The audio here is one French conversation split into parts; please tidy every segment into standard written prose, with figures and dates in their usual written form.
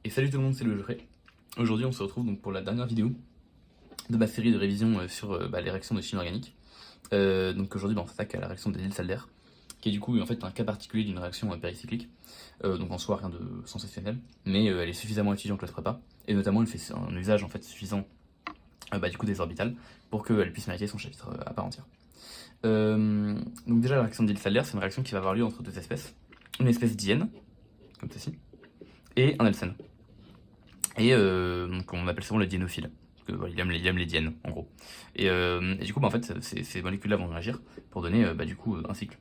Et salut tout le monde, c'est le Geoffrey. Aujourd'hui, on se retrouve donc pour la dernière vidéo de ma série de révision sur les réactions de chimie organique. Donc aujourd'hui, on s'attaque à la réaction de Diels-Alder, qui est du coup en fait un cas particulier d'une réaction péricyclique. Donc en soi, rien de sensationnel, mais elle est suffisamment étudiée en classe prépa, et notamment elle fait un usage en fait suffisant du coup des orbitales pour qu'elle puisse mériter son chapitre à part entière. Donc déjà, la réaction de Diels-Alder, c'est une réaction qui va avoir lieu entre deux espèces. Une espèce d'IN, comme ceci, et un alcène. Et donc on appelle souvent le diénophile. Parce que, il aime les diènes, en gros. Et du coup, en fait, ces molécules-là vont réagir pour donner du coup un cycle.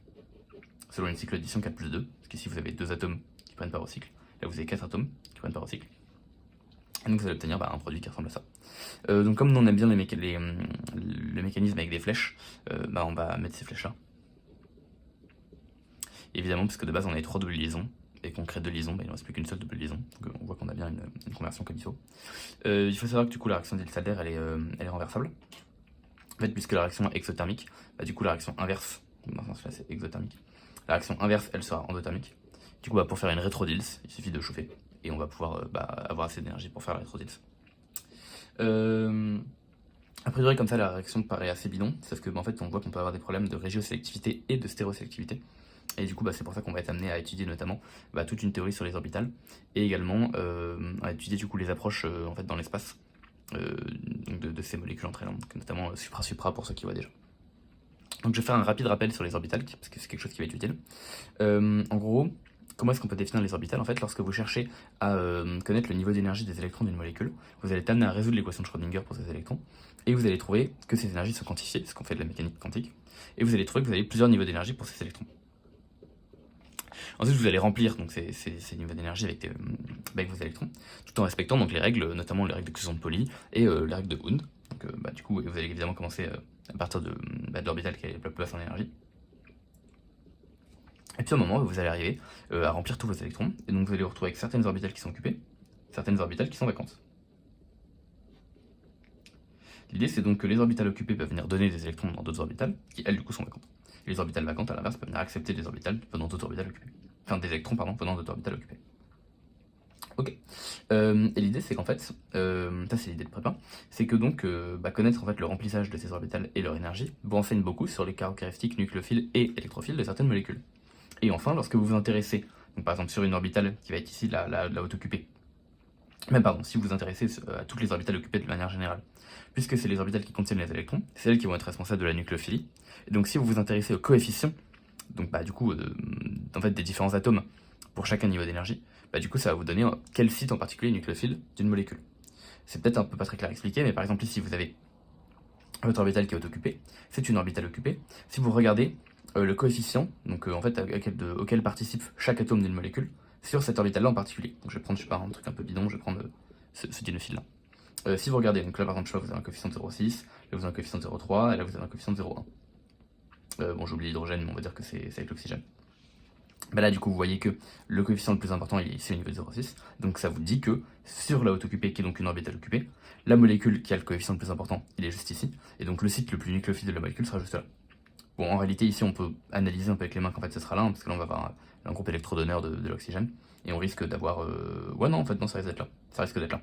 Selon une cycle d'addition 4 plus 2. Parce qu'ici, vous avez 2 atomes qui prennent part au cycle. Là, vous avez 4 atomes qui prennent part au cycle. Et donc, vous allez obtenir un produit qui ressemble à ça. Donc, comme nous, on aime bien le mécanisme avec des flèches, on va mettre ces flèches-là. Évidemment, puisque de base, on avait 3 doubles liaisons. Et qu'on crée 2 liaisons, il ne reste plus qu'une seule double liaison. Donc on voit qu'on a bien une conversion comme il faut. Il faut savoir que du coup la réaction de Diels-Alder elle est renversable. En fait, puisque la réaction est exothermique, du coup la réaction inverse, dans ce sens-là c'est exothermique, la réaction inverse elle sera endothermique. Du coup pour faire une rétro-Diels, il suffit de chauffer. Et on va pouvoir avoir assez d'énergie pour faire la rétro-Diels. A priori comme ça la réaction paraît assez bidon, sauf que en fait on voit qu'on peut avoir des problèmes de régiosélectivité et de stérosélectivité. Et du coup, c'est pour ça qu'on va être amené à étudier notamment toute une théorie sur les orbitales et également à étudier du coup les approches en fait dans l'espace de ces molécules entre elles, donc notamment supra-supra pour ceux qui voient déjà. Donc je vais faire un rapide rappel sur les orbitales parce que c'est quelque chose qui va être utile. En gros, comment est-ce qu'on peut définir les orbitales? En fait, lorsque vous cherchez à connaître le niveau d'énergie des électrons d'une molécule, vous allez être amené à résoudre l'équation de Schrödinger pour ces électrons et vous allez trouver que ces énergies sont quantifiées, ce qu'on fait de la mécanique quantique, et vous allez trouver que vous avez plusieurs niveaux d'énergie pour ces électrons. Ensuite, vous allez remplir donc, ces niveaux d'énergie avec vos électrons, tout en respectant donc, les règles, notamment les règles de Cuson de Pauli et les règles de Hund. Donc, du coup, vous allez évidemment commencer à partir de l'orbitale qui est la plus basse en énergie. Et puis, à un moment, vous allez arriver à remplir tous vos électrons, et donc vous allez vous retrouver avec certaines orbitales qui sont occupées, certaines orbitales qui sont vacantes. L'idée, c'est donc que les orbitales occupées peuvent venir donner des électrons dans d'autres orbitales, qui elles, du coup, sont vacantes. Et les orbitales vacantes, à l'inverse, peuvent venir accepter des orbitales venant d'autres orbitales occupées. Enfin, des électrons, pardon, venant d'autres orbitales occupées. Ok. Et l'idée, c'est qu'en fait, ça c'est l'idée de prépa, c'est que donc, connaître en fait le remplissage de ces orbitales et leur énergie vous enseigne beaucoup sur les caractéristiques nucléophiles et électrophiles de certaines molécules. Et enfin, lorsque vous vous intéressez, donc par exemple sur une orbitale qui va être ici la haute occupée, même pardon, si vous vous intéressez à toutes les orbitales occupées de manière générale, puisque c'est les orbitales qui contiennent les électrons, c'est elles qui vont être responsables de la nucléophilie. Et donc si vous vous intéressez aux coefficients, donc du coup, en fait, des différents atomes pour chacun niveau d'énergie, du coup ça va vous donner quel site en particulier est nucléophile d'une molécule. C'est peut-être un peu pas très clair à expliquer, mais par exemple ici vous avez votre orbitale qui est occupée, c'est une orbitale occupée. Si vous regardez le coefficient, donc en fait auquel participe chaque atome d'une molécule, sur cette orbitale là en particulier. Donc je vais prendre, je sais pas, un truc un peu bidon, je vais prendre ce diénophile là. Si vous regardez, donc là par exemple je sais pas, vous avez un coefficient de 0,6, là vous avez un coefficient de 0,3, et là vous avez un coefficient de 0,1. Bon j'ai oublié l'hydrogène, mais on va dire que c'est avec l'oxygène. Là du coup vous voyez que le coefficient le plus important il est ici au niveau de 0,6, donc ça vous dit que sur la haute occupée qui est donc une orbitale occupée, la molécule qui a le coefficient le plus important il est juste ici, et donc le site le plus nucléophile de la molécule sera juste là. Bon en réalité ici on peut analyser un peu avec les mains qu'en fait ce sera là, parce que là on va avoir un groupe électrodonneur de l'oxygène, et on risque d'avoir... Ouais non en fait non ça risque d'être là, ça risque d'être là.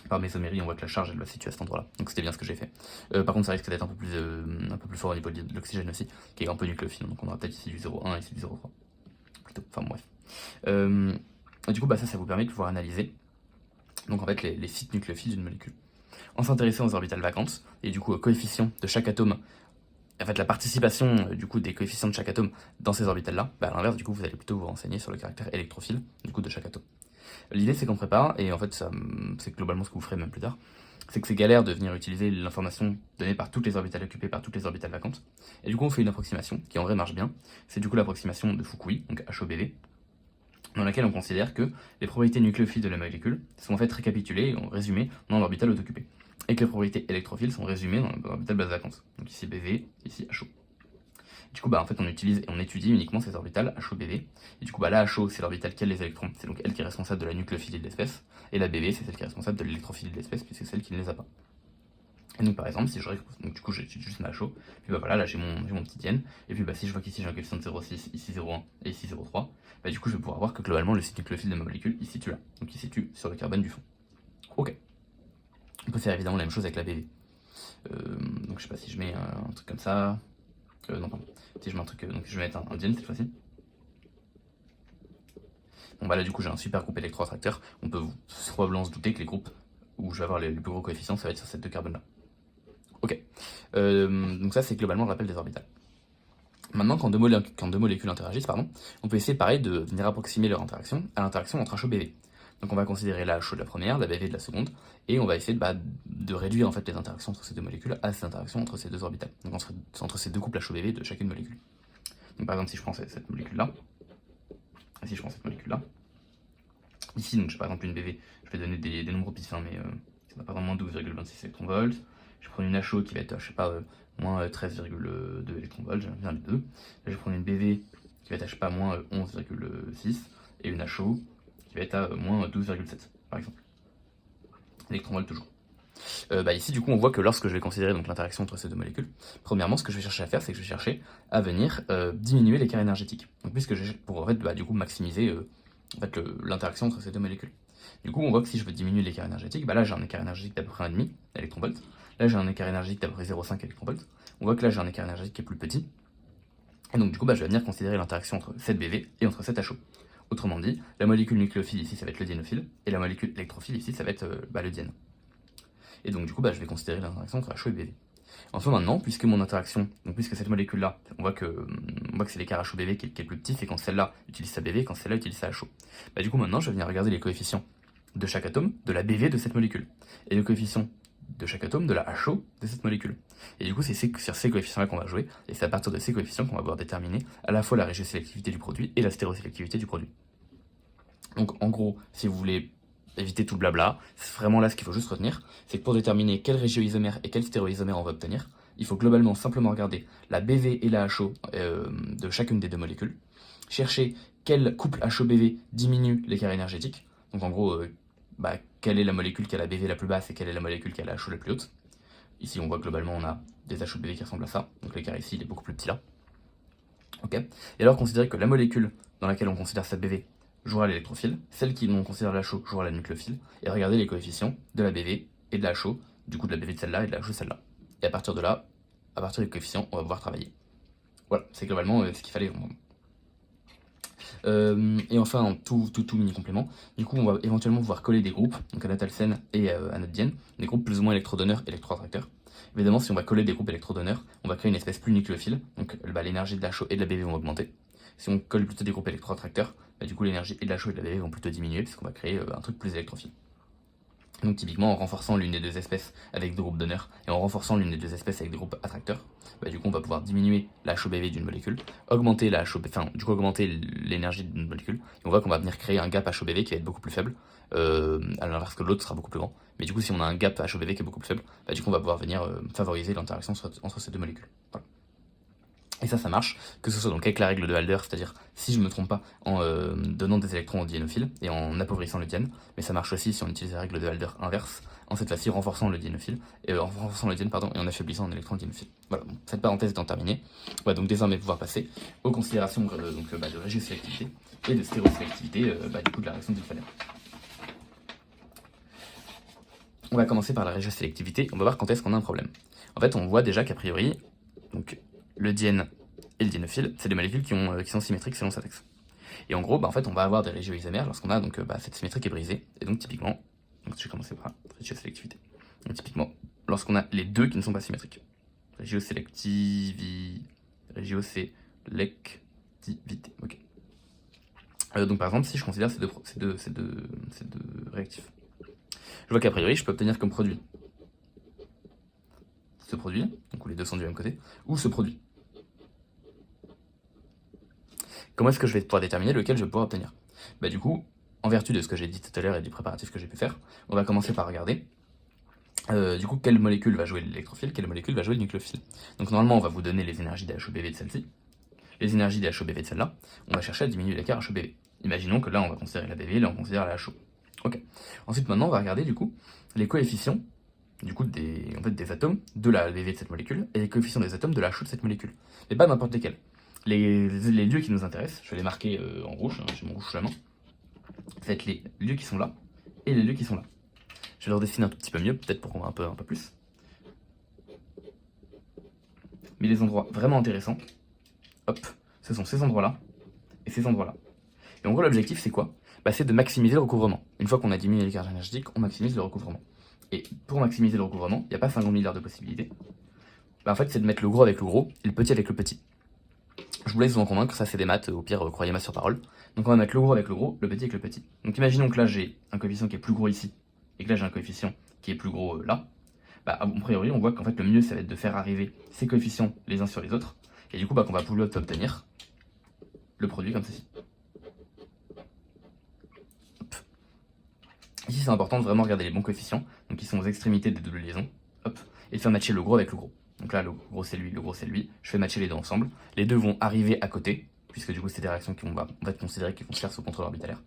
Par mésomérie, on voit que la charge elle va se situer à cet endroit-là, donc c'était bien ce que j'ai fait. Par contre, ça risque d'être un peu plus fort au niveau de l'oxygène aussi, qui est un peu nucléophile, donc on aura peut-être ici du 0,1 et ici du 0,3. Plutôt, enfin bref. Du coup, ça vous permet de pouvoir analyser donc en fait les sites nucléophiles d'une molécule. En s'intéressant aux orbitales vacantes, et du coup aux coefficients de chaque atome, en fait la participation du coup des coefficients de chaque atome dans ces orbitales-là, à l'inverse, du coup vous allez plutôt vous renseigner sur le caractère électrophile du coup de chaque atome. L'idée c'est qu'on prépare, et en fait c'est globalement ce que vous ferez même plus tard, c'est que c'est galère de venir utiliser l'information donnée par toutes les orbitales occupées par toutes les orbitales vacantes. Et du coup on fait une approximation qui en vrai marche bien, c'est du coup l'approximation de Fukui, donc HOBV, dans laquelle on considère que les propriétés nucléophiles de la molécule sont en fait récapitulées et résumées dans l'orbitale haute occupée, et que les propriétés électrophiles sont résumées dans l'orbitale basse vacante, donc ici BV, ici HO. Du coup, en fait, on utilise et on étudie uniquement ces orbitales HO-BV. Et du coup, la HO, c'est l'orbitale qui a les électrons, c'est donc elle qui est responsable de la nucléophilie de l'espèce. Et la BV, c'est celle qui est responsable de l'électrophilie de l'espèce, puisque c'est celle qui ne les a pas. Et donc par exemple, si je donc du coup j'étudie juste ma HO, puis bah voilà, là j'ai mon petit diène, et puis bah si je vois qu'ici j'ai un coefficient de 0,6, ici 0,1 et ici 0,3, bah du coup je vais pouvoir voir que globalement le site nucléophile de ma molécule il se situe là, donc il se situe sur le carbone du fond. Ok. On peut faire évidemment la même chose avec la BV. Donc je sais pas si je mets un truc comme ça. Non pardon. Si je mets un truc, donc je vais mettre un diène cette fois-ci. Bon bah là du coup j'ai un super groupe électroattracteur. On peut probablement se douter que les groupes où je vais avoir les plus gros coefficients, ça va être sur ces deux carbones là. Ok. Donc ça c'est globalement le rappel des orbitales. Maintenant, quand deux molécules interagissent, on peut essayer pareil de venir approximer leur interaction à l'interaction entre HO et BV. Donc on va considérer la HO de la première, la BV de la seconde, et on va essayer de réduire en fait les interactions entre ces deux molécules à ces interactions entre ces deux orbitales. Donc entre ces deux couples HO-BV de chacune molécule. Donc par exemple, si je prends cette molécule-là, et si je prends cette molécule-là, ici, donc j'ai par exemple une BV, je vais donner des nombres pis fins, mais ça va pas vraiment 12,26 électronvolts. Je vais prendre une HO qui va être, je sais pas, moins 13,2 électronvolts, j'aime bien les deux. Là, je vais prendre une BV qui va être, je sais pas, moins 11,6, et une HO qui va être à moins 12,7, par exemple. Électronvolts toujours. Ici, du coup, on voit que lorsque je vais considérer donc l'interaction entre ces deux molécules, premièrement, ce que je vais chercher à faire, c'est que je vais chercher à venir diminuer l'écart énergétique. Donc, puisque pour en fait, du coup, maximiser l'interaction entre ces deux molécules. Du coup, on voit que si je veux diminuer l'écart énergétique, là j'ai un écart énergétique d'à peu près 1,5 électronvolts. Là j'ai un écart énergétique d'à peu près 0,5 électronvolts. On voit que là j'ai un écart énergétique qui est plus petit. Et donc du coup, je vais venir considérer l'interaction entre cette BV et entre cette HO. Autrement dit, la molécule nucléophile ici, ça va être le diénophile, et la molécule électrophile ici, ça va être le diène. Et donc du coup, je vais considérer l'interaction entre HO et BV. Enfin maintenant, puisque mon interaction, donc puisque cette molécule-là, on voit que c'est l'écart HO-BV qui est le plus petit, c'est quand celle-là utilise sa BV, quand celle-là utilise sa HO. Du coup maintenant, je vais venir regarder les coefficients de chaque atome de la BV de cette molécule, et le coefficient de chaque atome de la HO de cette molécule. Et du coup, c'est sur ces coefficients-là qu'on va jouer, et c'est à partir de ces coefficients qu'on va pouvoir déterminer à la fois la régiosélectivité du produit et la stérosélectivité du produit. Donc en gros, si vous voulez éviter tout le blabla, c'est vraiment là ce qu'il faut juste retenir, c'est que pour déterminer quel régioisomère et quel stéréoisomère on va obtenir, il faut globalement simplement regarder la BV et la HO de chacune des deux molécules, chercher quel couple HO-BV diminue l'écart énergétique, donc en gros, quelle est la molécule qui a la BV la plus basse et quelle est la molécule qui a la HO la plus haute. Ici on voit globalement on a des HO-BV qui ressemblent à ça, donc l'écart ici il est beaucoup plus petit là. Ok. Et alors considérer que la molécule dans laquelle on considère cette BV jouera l'électrophile, celle qui on considère la HO jouera la nucléophile, et regarder les coefficients de la BV et de la HO, du coup de la BV de celle-là et de la HO de celle-là. Et à partir de là, à partir des coefficients, on va pouvoir travailler. Voilà, c'est globalement ce qu'il fallait comprendre. Et enfin, en tout mini complément, du coup on va éventuellement pouvoir coller des groupes, donc à notre alcène et à notre diène, des groupes plus ou moins électrodonneurs, électroattracteurs. Évidemment, si on va coller des groupes électrodonneurs, on va créer une espèce plus nucléophile, donc l'énergie de la HO et de la BV vont augmenter. Si on colle plutôt des groupes électroattracteurs, du coup l'énergie et de la HO et de la BV vont plutôt diminuer, puisqu'on va créer un truc plus électrophile. Donc typiquement en renforçant l'une des deux espèces avec des groupes donneurs et en renforçant l'une des deux espèces avec des groupes attracteurs, du coup on va pouvoir diminuer la HO-BV d'une molécule, augmenter la HO, augmenter l'énergie d'une molécule, et on voit qu'on va venir créer un gap HO-BV qui va être beaucoup plus faible, à l'inverse que l'autre sera beaucoup plus grand. Mais du coup si on a un gap HO-BV qui est beaucoup plus faible, du coup on va pouvoir venir favoriser l'interaction entre ces deux molécules. Voilà. Et ça marche, que ce soit donc avec la règle de Halder, c'est-à-dire si je ne me trompe pas, en donnant des électrons au diénophile et en appauvrissant le diène, mais ça marche aussi si on utilise la règle de Halder inverse, en cette fois-ci renforçant le diénophile, et en affaiblissant un électron diénophile. Voilà, donc, cette parenthèse étant terminée, on va donc désormais pouvoir passer aux considérations de régiosélectivité et de stérosélectivité du coup de la réaction d'Ilfalen. On va commencer par la régiosélectivité, on va voir quand est-ce qu'on a un problème. En fait, on voit déjà qu'a priori, donc le diène et le diénophile, c'est des molécules qui sont symétriques selon cet axe. Et en gros, en fait, on va avoir des régioisomères lorsqu'on a cette symétrie qui est brisée. Et donc, typiquement, je vais commencer par la régiosélectivité. Donc, typiquement, lorsqu'on a les deux qui ne sont pas symétriques. Régiosélectivité. Ok. Donc, par exemple, si je considère ces deux réactifs, je vois qu'a priori, je peux obtenir comme produit ce produit, donc où les deux sont du même côté, ou ce produit. Comment est-ce que je vais pouvoir déterminer lequel je vais pouvoir obtenir? Du coup, en vertu de ce que j'ai dit tout à l'heure et du préparatif que j'ai pu faire, on va commencer par regarder du coup quelle molécule va jouer l'électrophile, quelle molécule va jouer le nucléophile. Donc normalement on va vous donner les énergies d'HO-BV de celle-ci, les énergies d'HO-BV de celle-là, on va chercher à diminuer l'écart HO-BV. Imaginons que là on va considérer la BV, là on considère la HO. Ok. Ensuite maintenant on va regarder du coup les coefficients du coup en fait, des atomes de la BV de cette molécule et les coefficients des atomes de la chaux de cette molécule. Mais pas n'importe lesquels. Les lieux qui nous intéressent, je vais les marquer en rouge, hein, j'ai mon rouge sous la main, ça va être les lieux qui sont là et les lieux qui sont là. Je vais leur dessiner un tout petit peu mieux, peut-être pour qu'on voit un peu plus. Mais les endroits vraiment intéressants, hop, ce sont ces endroits-là et ces endroits-là. Et en gros, l'objectif, c'est quoi? C'est de maximiser le recouvrement. Une fois qu'on a diminué l'écart énergétique, on maximise le recouvrement. Et pour maximiser le recouvrement, il n'y a pas 50 milliards de possibilités. En fait, c'est de mettre le gros avec le gros et le petit avec le petit. Je vous laisse vous en convaincre, ça c'est des maths, au pire, croyez-moi sur parole. Donc on va mettre le gros avec le gros, le petit avec le petit. Donc imaginons que là j'ai un coefficient qui est plus gros ici, et que là j'ai un coefficient qui est plus gros là. A priori, on voit qu'en fait le mieux ça va être de faire arriver ces coefficients les uns sur les autres, et du coup qu'on va pouvoir obtenir le produit comme ceci. Hop. Ici c'est important de vraiment regarder les bons coefficients, donc qui sont aux extrémités des doubles liaisons, hop, et de faire matcher le gros avec le gros. Donc là le gros c'est lui, le gros c'est lui, je fais matcher les deux ensemble, les deux vont arriver à côté, puisque du coup c'est des réactions qu'on va considérer qu'ils vont se faire sous contrôle orbitalaire.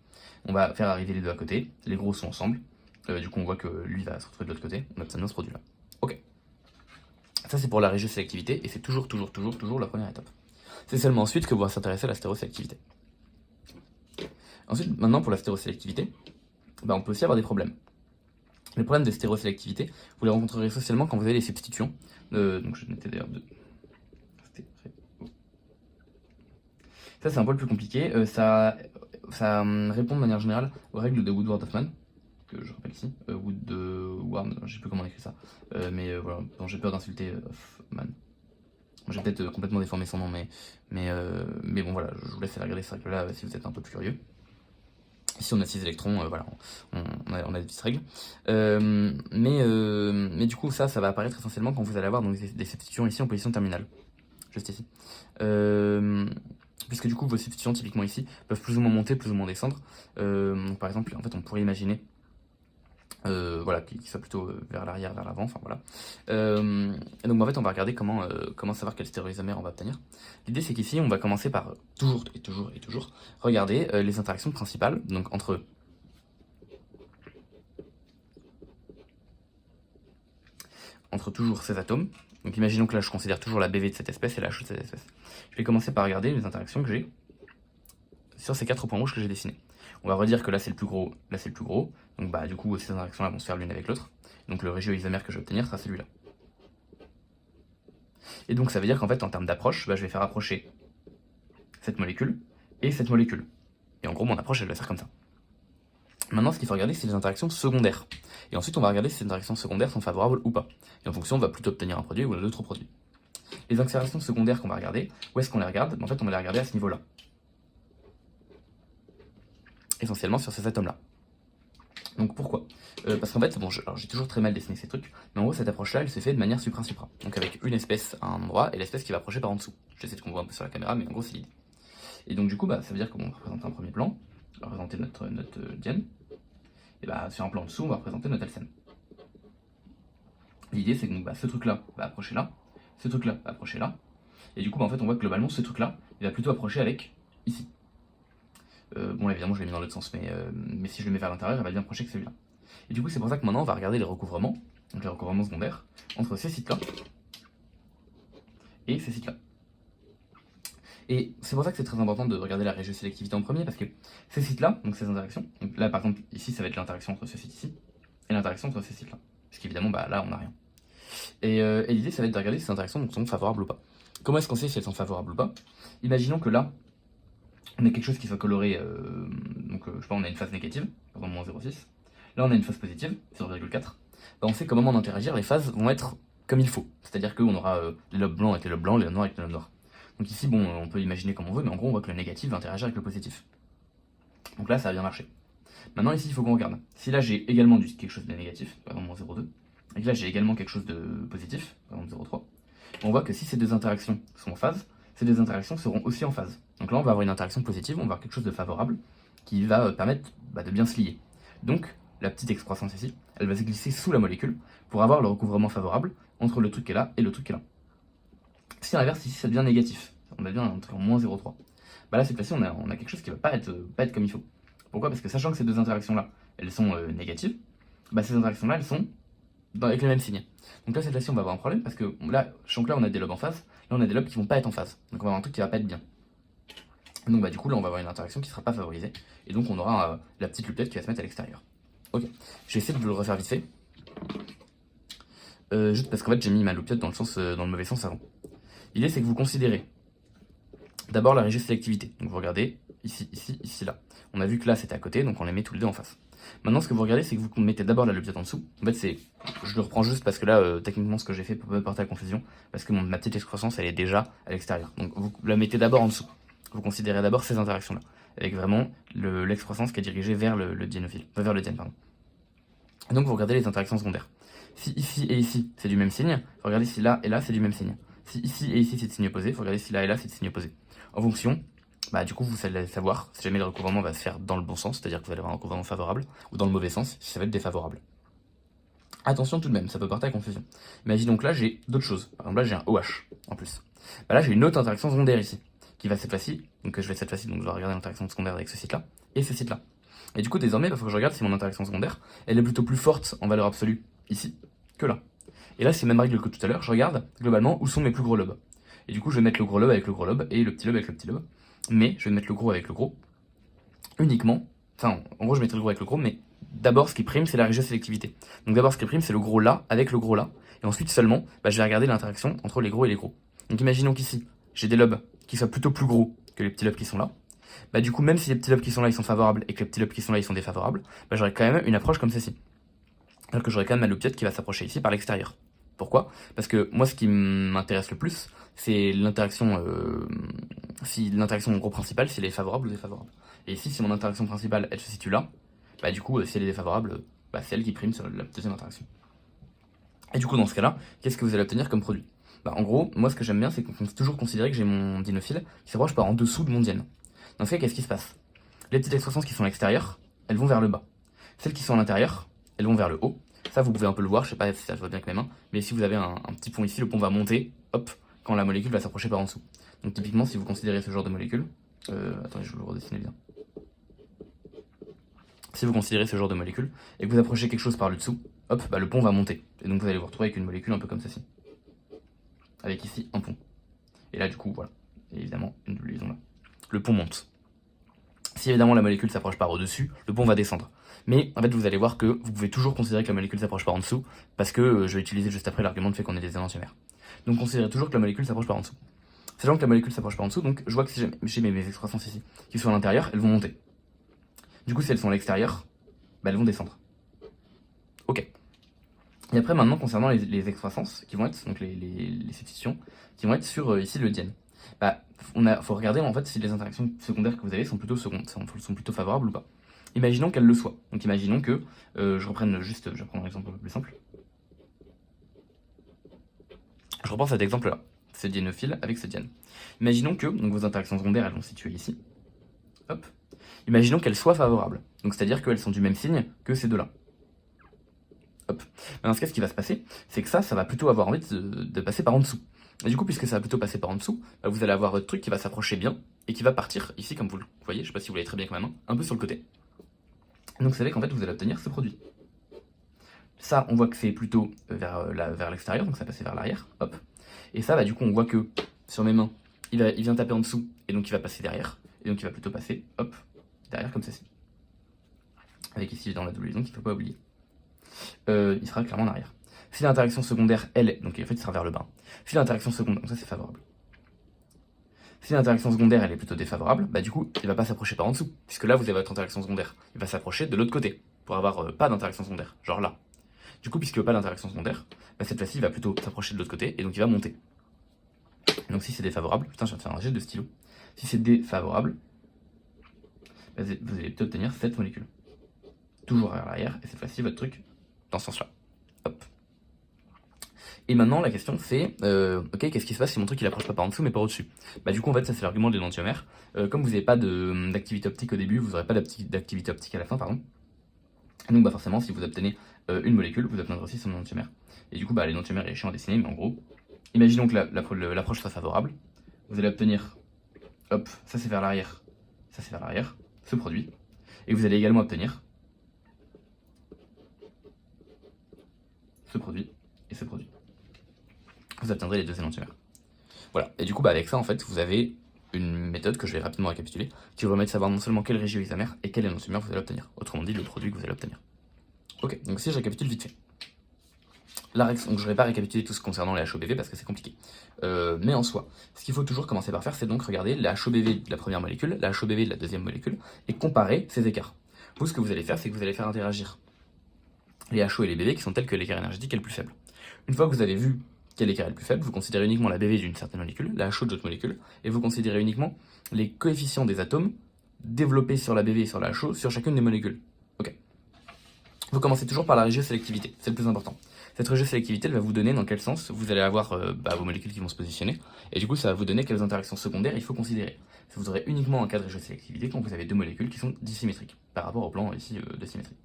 On va faire arriver les deux à côté, les gros sont ensemble, du coup on voit que lui va se retrouver de l'autre côté, on obtient ce produit là. Ok. Ça c'est pour la régiosélectivité et c'est toujours la première étape. C'est seulement ensuite que va s'intéresser à la stérosélectivité. Ensuite, maintenant pour la stérosélectivité, on peut aussi avoir des problèmes. Les problèmes de stérosélectivité, vous les rencontrerez essentiellement quand vous avez les substitutions. Donc je notais d'ailleurs deux. Ça c'est un peu le plus compliqué. Ça répond de manière générale aux règles de Woodward-Hoffmann, que je rappelle ici. Woodward, je sais plus comment on écrit ça. Mais voilà, j'ai peur d'insulter Hoffmann. J'ai peut-être complètement déformé son nom, mais bon voilà, je vous laisse aller regarder ces règles-là si vous êtes un peu plus curieux. Ici on a 6 électrons, voilà, on a des petites règles. Mais du coup ça va apparaître essentiellement quand vous allez avoir donc, des substitutions ici en position terminale. Juste ici. Puisque du coup vos substitutions typiquement ici peuvent plus ou moins monter, plus ou moins descendre. Donc, par exemple, en fait on pourrait imaginer voilà, qui soit plutôt vers l'arrière, vers l'avant, enfin voilà. Et donc en fait on va regarder comment savoir quel stéréoisomère on va obtenir. L'idée c'est qu'ici on va commencer par toujours regarder les interactions principales, donc entre toujours ces atomes. Donc imaginons que là je considère toujours la BV de cette espèce et la H de cette espèce. Je vais commencer par regarder les interactions que j'ai sur ces 4 points rouges que j'ai dessinés. On va redire que là c'est le plus gros, là c'est le plus gros. Donc du coup ces interactions là vont se faire l'une avec l'autre. Donc le régioisomère que je vais obtenir sera celui-là. Et donc ça veut dire qu'en fait en termes d'approche, je vais faire approcher cette molécule et cette molécule. Et en gros mon approche elle va faire comme ça. Maintenant ce qu'il faut regarder c'est les interactions secondaires. Et ensuite on va regarder si ces interactions secondaires sont favorables ou pas. Et en fonction on va plutôt obtenir un produit ou un autre produit. Les interactions secondaires qu'on va regarder, où est-ce qu'on les regarde? En fait on va les regarder à ce niveau-là. Essentiellement sur ces atomes-là. Donc pourquoi? Parce qu'en fait, bon, j'ai toujours très mal dessiné ces trucs, mais en gros cette approche-là, elle se fait de manière supra-supra. Donc avec une espèce à un endroit et l'espèce qui va approcher par en dessous. J'essaie de qu'on voit un peu sur la caméra, mais en gros c'est l'idée. Et donc du coup, ça veut dire qu'on va représenter un premier plan, on va représenter notre diane, et sur un plan en dessous, on va représenter notre alcène. L'idée c'est que donc, ce truc-là va approcher là, ce truc-là va approcher là, et du coup en fait on voit que globalement ce truc-là, il va plutôt approcher avec ici. Bon là évidemment je l'ai mis dans l'autre sens, mais si je le mets vers l'intérieur, elle va bien approcher que celui-là. Et du coup c'est pour ça que maintenant on va regarder les recouvrements, donc les recouvrements secondaires, entre ces sites-là et ces sites-là. Et c'est pour ça que c'est très important de regarder la régiosélectivité en premier, parce que ces sites-là, donc ces interactions, donc là par exemple ici ça va être l'interaction entre ce site ici, et l'interaction entre ces sites-là. Parce qu'évidemment là on n'a rien. Et l'idée ça va être de regarder si ces interactions sont favorables ou pas. Comment est-ce qu'on sait si elles sont favorables ou pas? Imaginons que là, on a quelque chose qui soit coloré, donc je sais pas, on a une phase négative, par exemple moins 0,6. Là on a une phase positive, 0,4. On sait qu'au moment d'interagir, les phases vont être comme il faut. C'est-à-dire qu'on aura les lobes blancs avec les lobes blancs, les lobes noirs avec les lobes noirs. Donc ici, bon, on peut imaginer comme on veut, mais en gros on voit que le négatif va interagir avec le positif. Donc là ça a bien marché. Maintenant ici il faut qu'on regarde. Si là j'ai également quelque chose de négatif, par exemple moins 0,2, et que là j'ai également quelque chose de positif, par exemple 0,3, on voit que si ces deux interactions sont en phase, ces deux interactions seront aussi en phase. Donc là on va avoir une interaction positive, on va avoir quelque chose de favorable qui va permettre de bien se lier. Donc la petite excroissance ici, elle va se glisser sous la molécule pour avoir le recouvrement favorable entre le truc qui est là et le truc qui est là. Si à l'inverse ici ça devient négatif, on a bien un truc en moins 0,3, là cette fois-ci on a quelque chose qui va pas être comme il faut. Pourquoi? Parce que sachant que ces deux interactions là elles sont négatives, ces interactions là elles sont avec le même signe. Donc là, cette fois-ci, on va avoir un problème parce que là, donc là, on a des lobes en phase. Là, on a des lobes qui vont pas être en phase. Donc on va avoir un truc qui va pas être bien. Donc bah du coup, là, on va avoir une interaction qui sera pas favorisée. Et donc on aura la petite loupette qui va se mettre à l'extérieur. Ok, je vais essayer de vous le refaire vite fait. Juste parce qu'en fait, j'ai mis ma loupette dans le mauvais sens avant. L'idée, c'est que vous considérez d'abord la régie sélectivité. Donc vous regardez ici, ici, ici, là. On a vu que là, c'était à côté, donc on les met tous les deux en face. Maintenant, ce que vous regardez, c'est que vous mettez d'abord la loupette en dessous. En fait, je le reprends juste parce que là, techniquement, ce que j'ai fait peut pas porter à confusion, parce que ma petite excroissance, elle est déjà à l'extérieur. Donc vous la mettez d'abord en dessous. Vous considérez d'abord ces interactions-là, avec vraiment l'excroissance qui est dirigée vers le diénophile, vers le diène, pardon. Et donc vous regardez les interactions secondaires. Si ici et ici, c'est du même signe, vous regardez si là et là, c'est du même signe. Si ici et ici, c'est de signe opposé, vous regardez si là et là, c'est de signe opposé. En fonction, bah du coup, vous allez savoir si jamais le recouvrement va se faire dans le bon sens, c'est-à-dire que vous allez avoir un recouvrement favorable, ou dans le mauvais sens, si ça va être défavorable. Attention tout de même, ça peut porter à confusion. Imaginez donc là, j'ai d'autres choses. Par exemple, là, j'ai un OH en plus. Bah là, j'ai une autre interaction secondaire ici, qui va cette fois-ci, donc je vais cette fois-ci, donc je vais regarder l'interaction secondaire avec ce site-là, et ce site-là. Et du coup, désormais, il faut que je regarde si mon interaction secondaire, elle est plutôt plus forte en valeur absolue ici que là. Et là, c'est même règle que tout à l'heure, je regarde globalement où sont mes plus gros lobes. Et du coup, je vais mettre le gros lobe avec le gros lobe et le petit lobe avec le petit lobe. Mais je vais mettre le gros avec le gros uniquement. Enfin, en gros, je mettrai le gros avec le gros, mais d'abord, ce qui prime, c'est la régie sélectivité. Donc d'abord, ce qui prime, c'est le gros là avec le gros là. Et ensuite seulement, bah, je vais regarder l'interaction entre les gros et les gros. Donc imaginons qu'ici, j'ai des lobes qui soient plutôt plus gros que les petits lobes qui sont là. Bah du coup, même si les petits lobes qui sont là, ils sont favorables et que les petits lobes qui sont là, ils sont défavorables, bah j'aurai quand même une approche comme ceci. Alors que j'aurai quand même ma loupette qui va s'approcher ici par l'extérieur. Pourquoi? Parce que moi, ce qui m'intéresse le plus, c'est l'interaction, si l'interaction en gros principale, si elle est favorable ou défavorable. Et ici, si mon interaction principale, elle se situe là, bah du coup, si elle est défavorable, bah c'est elle qui prime sur la deuxième interaction. Et du coup, dans ce cas-là, qu'est-ce que vous allez obtenir comme produit? Bah en gros, moi, ce que j'aime bien, c'est qu'on peut toujours considérer que j'ai mon diénophile qui s'approche par en dessous de mon diène. Dans ce cas, qu'est-ce qui se passe? Les petites excroissances qui sont à l'extérieur, elles vont vers le bas. Celles qui sont à l'intérieur, elles vont vers le haut. Ça, vous pouvez un peu le voir, je sais pas si ça se voit bien avec mes mains, mais si vous avez un petit pont ici, le pont va monter, hop, quand la molécule va s'approcher par en dessous. Donc typiquement, si vous considérez ce genre de molécule, attendez, je vais le redessiner bien. Si vous considérez ce genre de molécule, et que vous approchez quelque chose par le dessous, hop, bah le pont va monter. Et donc vous allez vous retrouver avec une molécule un peu comme ceci. Avec ici un pont. Et là, du coup, voilà. Et évidemment, une liaison là. Le pont monte. Si évidemment la molécule s'approche par au-dessus, le pont va descendre. Mais en fait, vous allez voir que vous pouvez toujours considérer que la molécule s'approche par en dessous, parce que je vais utiliser juste après l'argument de fait qu'on est des énantiomères. Donc considérez toujours que la molécule s'approche par en dessous. Sachant que la molécule s'approche par en dessous, donc je vois que si j'ai mes excroissances ici, qui sont à l'intérieur, elles vont monter. Du coup, si elles sont à l'extérieur, bah, elles vont descendre. Ok. Et après, maintenant, concernant les excroissances, qui vont être, donc les substitutions, qui vont être sur ici le diène. Bah, faut regarder en fait si les interactions secondaires que vous avez sont plutôt favorables ou pas. Imaginons qu'elles le soient. Donc imaginons que, je vais prendre un exemple un peu plus simple. Je reprends cet exemple-là, ce diénophile avec ce diène. Imaginons que donc vos interactions secondaires, elles vont se situer ici. Hop. Imaginons qu'elles soient favorables. Donc c'est-à-dire qu'elles sont du même signe que ces deux-là. Hop. Mais dans ce cas, ce qui va se passer, c'est que ça va plutôt avoir envie de passer par en dessous. Et du coup, puisque ça va plutôt passer par en dessous, bah, vous allez avoir votre truc qui va s'approcher bien et qui va partir ici, comme vous le voyez, je sais pas si vous voyez très bien avec ma main, un peu sur le côté. Donc vous savez qu'en fait, vous allez obtenir ce produit. Ça, on voit que c'est plutôt vers l'extérieur, donc ça va passer vers l'arrière, hop. Et ça, bah, du coup, on voit que sur mes mains, il vient taper en dessous, et donc il va passer derrière, et donc il va plutôt passer, hop, derrière comme ceci. Avec ici dans la double liaison qu'il ne faut pas oublier. Il sera clairement en arrière. Si l'interaction secondaire, elle, donc en fait, il sera vers le bas. Si l'interaction secondaire, donc ça c'est favorable. Si l'interaction secondaire, elle est plutôt défavorable, bah du coup, il va pas s'approcher par en dessous, puisque là, vous avez votre interaction secondaire. Il va s'approcher de l'autre côté, pour avoir pas d'interaction secondaire, genre là. Du coup, puisque pas d'interaction secondaire, bah cette fois-ci, il va plutôt s'approcher de l'autre côté, et donc il va monter. Donc si c'est défavorable, putain, je viens de faire un jet de stylo. Si c'est défavorable, bah, vous allez peut-être obtenir cette molécule. Toujours vers l'arrière, et cette fois-ci, votre truc, dans ce sens-là. Hop. Et maintenant, la question c'est, ok, qu'est-ce qui se passe si mon truc il approche pas par en dessous mais par au-dessus? Bah du coup, en fait, ça c'est l'argument de l'énantiomère. Comme vous n'avez pas d'activité optique au début, vous n'aurez pas d'activité optique à la fin, pardon. Donc bah forcément, si vous obtenez une molécule, vous obtiendrez aussi son énantiomère. Et du coup, bah l'énantiomère est chiant à dessiner, mais en gros, imaginons que l'approche soit favorable. Vous allez obtenir, hop, ça c'est vers l'arrière, ça c'est vers l'arrière, ce produit. Et vous allez également obtenir ce produit et ce produit. Vous obtiendrez les deux énantiomères. Voilà, et du coup, avec ça, en fait, vous avez une méthode que je vais rapidement récapituler, qui vous permet de savoir non seulement quel régioisomère et quel énantiomère vous allez obtenir. Autrement dit, le produit que vous allez obtenir. Ok, donc si je récapitule vite fait. Donc je ne vais pas récapituler tout ce concernant les HOBV parce que c'est compliqué. Mais en soi, ce qu'il faut toujours commencer par faire, c'est donc regarder la HOBV de la première molécule, la HOBV de la deuxième molécule, et comparer ces écarts. Vous, ce que vous allez faire, c'est que vous allez faire interagir les HO et les BV qui sont tels que l'écart énergétique est le plus faible. Une fois que vous avez vu quel écart est le plus faible, vous considérez uniquement la BV d'une certaine molécule, la HO d'autres molécules, et vous considérez uniquement les coefficients des atomes développés sur la BV et sur la HO sur chacune des molécules. Ok. Vous commencez toujours par la régiosélectivité, c'est le plus important. Cette régiosélectivité, elle va vous donner dans quel sens vous allez avoir vos molécules qui vont se positionner, et du coup ça va vous donner quelles interactions secondaires il faut considérer. Vous aurez uniquement un cas de régiosélectivité quand vous avez deux molécules qui sont dissymétriques, par rapport au plan ici de symétrie.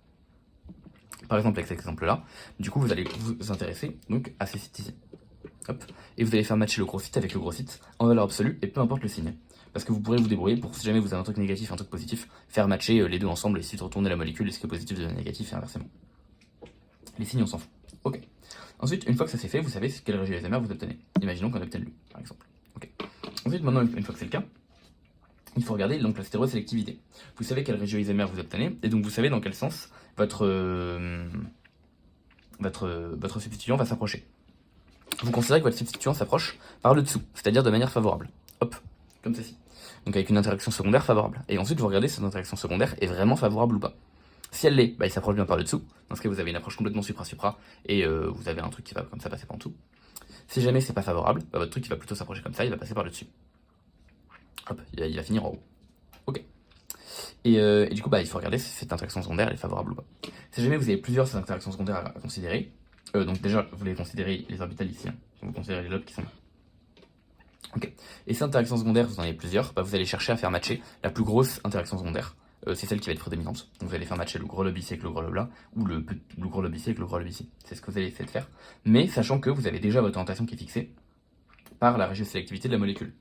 Par exemple, avec cet exemple-là, du coup vous allez vous intéresser donc à ces sites ici. Hop. Et vous allez faire matcher le gros site avec le gros site en valeur absolue, et peu importe le signe. Parce que vous pourrez vous débrouiller pour, si jamais vous avez un truc négatif et un truc positif, faire matcher les deux ensemble et essayer de retourner la molécule et ce qui est positif devient négatif et inversement. Les signes, on s'en fout. Ok. Ensuite, une fois que ça c'est fait, vous savez quel régioisomère vous obtenez. Imaginons qu'on obtienne lui, par exemple. Ok. Ensuite, maintenant, une fois que c'est le cas, il faut regarder donc la stéréosélectivité. Vous savez quel régioisomère vous obtenez, et donc vous savez dans quel sens votre substituant va s'approcher. Vous considérez que votre substituant s'approche par le dessous, c'est-à-dire de manière favorable. Hop, comme ceci. Donc avec une interaction secondaire favorable. Et ensuite, vous regardez si cette interaction secondaire est vraiment favorable ou pas. Si elle l'est, il s'approche bien par le dessous. Dans ce cas, vous avez une approche complètement supra-supra, et vous avez un truc qui va comme ça passer par en dessous. Si jamais c'est pas favorable, votre truc qui va plutôt s'approcher comme ça, il va passer par le dessus. Hop, il va finir en haut. Ok. Et du coup, il faut regarder si cette interaction secondaire est favorable ou pas. Si jamais vous avez plusieurs interactions secondaires à considérer, donc déjà, vous voulez considérer les orbitales ici, hein. Vous considérez les lobes qui sont là. Ok. Et si interaction secondaire, vous en avez plusieurs, vous allez chercher à faire matcher la plus grosse interaction secondaire. C'est celle qui va être prédominante. Donc vous allez faire matcher le gros lobe ici avec le gros lobe là, ou le gros lobe ici avec le gros lobe ici. C'est ce que vous allez essayer de faire. Mais sachant que vous avez déjà votre orientation qui est fixée par la régiosélectivité de la molécule.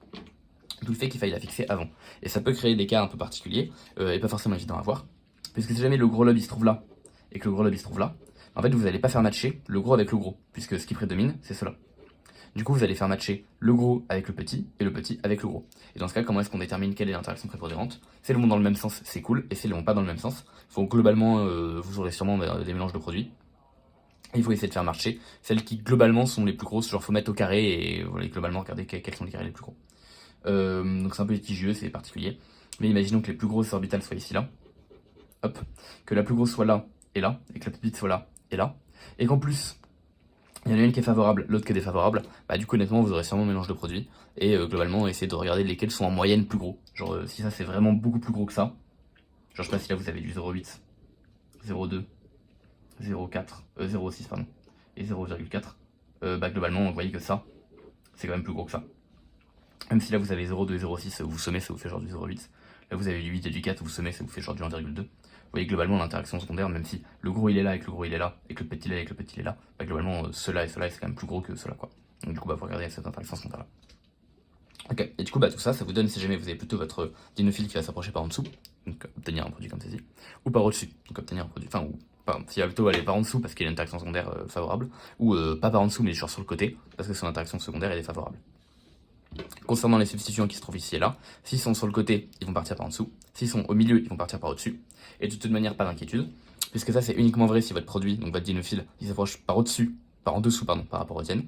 D'où le fait qu'il faille la fixer avant. Et ça peut créer des cas un peu particuliers, et pas forcément évidents à voir. Puisque si jamais le gros lobe il se trouve là, et que le gros lobe il se trouve là, en fait vous n'allez pas faire matcher le gros avec le gros, puisque ce qui prédomine, c'est cela. Du coup, vous allez faire matcher le gros avec le petit, et le petit avec le gros. Et dans ce cas, comment est-ce qu'on détermine quelle est l'interaction prépondérante? Si elles vont dans le même sens, c'est cool, et si elles vont pas dans le même sens, globalement, vous aurez sûrement des mélanges de produits. Et il faut essayer de faire marcher celles qui globalement sont les plus grosses, genre faut mettre au carré, et voilà, globalement regarder quels sont les carrés les plus gros. Donc c'est un peu litigieux, c'est particulier. Mais imaginons que les plus grosses orbitales soient ici, là. Hop. Que la plus grosse soit là et là, et que la plus petite soit là et là. Et qu'en plus, il y en a une qui est favorable, l'autre qui est défavorable. Du coup, honnêtement, vous aurez sûrement un mélange de produits. Et globalement, essayez de regarder lesquels sont en moyenne plus gros. Genre, si ça c'est vraiment beaucoup plus gros que ça. Genre, je sais pas si là vous avez du 0,8, 0,2, 0,4, 0,6, pardon, et 0,4. Globalement, vous voyez que ça, c'est quand même plus gros que ça. Même si là vous avez 0,2 et 0,6, vous sommez, ça vous fait genre du 0,8. Là vous avez du 8 et du 4, vous sommez, ça vous fait genre du 1,2. Vous voyez globalement l'interaction secondaire, même si le gros il est là et que le gros il est là, et que le petit il est là et que le petit il est là, globalement cela et cela c'est quand même plus gros que cela quoi. Donc du coup vous regardez avec cette interaction secondaire là. Ok, et du coup tout ça, ça vous donne si jamais vous avez plutôt votre dinophile qui va s'approcher par en dessous, donc obtenir un produit comme ceci, ou par au-dessus, donc obtenir un produit, ou s'il va plutôt aller par en dessous parce qu'il y a une interaction secondaire favorable, ou pas par en dessous mais genre sur le côté, parce que son interaction secondaire est défavorable. Concernant les substituants qui se trouvent ici et là, s'ils sont sur le côté, ils vont partir par en dessous. S'ils sont au milieu, ils vont partir par au-dessus. Et de toute manière, pas d'inquiétude, puisque ça c'est uniquement vrai si votre produit, donc votre dinophile, il s'approche par au-dessus, par rapport au diène.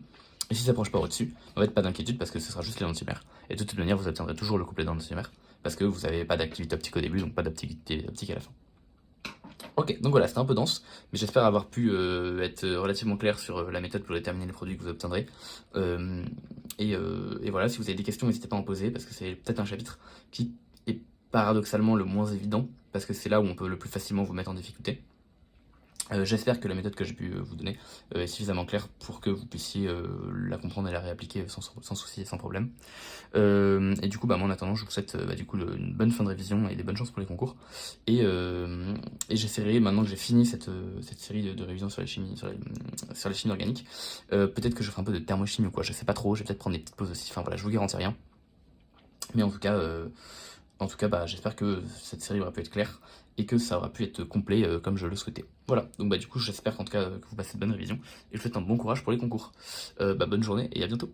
Et s'il s'approche par au-dessus, en fait pas d'inquiétude parce que ce sera juste l'énantiomère. Et de toute manière, vous obtiendrez toujours le couplet d'énantiomère parce que vous n'avez pas d'activité optique au début, donc pas d'activité optique à la fin. Ok, donc voilà, c'était un peu dense, mais j'espère avoir pu être relativement clair sur la méthode pour déterminer les produits que vous obtiendrez. Et voilà, si vous avez des questions, n'hésitez pas à en poser, parce que c'est peut-être un chapitre qui est paradoxalement le moins évident, parce que c'est là où on peut le plus facilement vous mettre en difficulté. J'espère que la méthode que j'ai pu vous donner est suffisamment claire pour que vous puissiez la comprendre et la réappliquer sans souci et sans problème. Et du coup, moi en attendant, je vous souhaite une bonne fin de révision et des bonnes chances pour les concours. Et j'essaierai, maintenant que j'ai fini cette série de révisions sur les chimies, sur les chimies organiques, peut-être que je ferai un peu de thermochimie ou quoi, je sais pas trop, je vais peut-être prendre des petites pauses aussi, enfin voilà, je vous garantis rien. Mais en tout cas, En tout cas, bah, j'espère que cette série aura pu être claire et que ça aura pu être complet comme je le souhaitais. Voilà, donc bah du coup j'espère qu'en tout cas que vous passez de bonnes révisions et je vous souhaite un bon courage pour les concours. Bonne journée et à bientôt.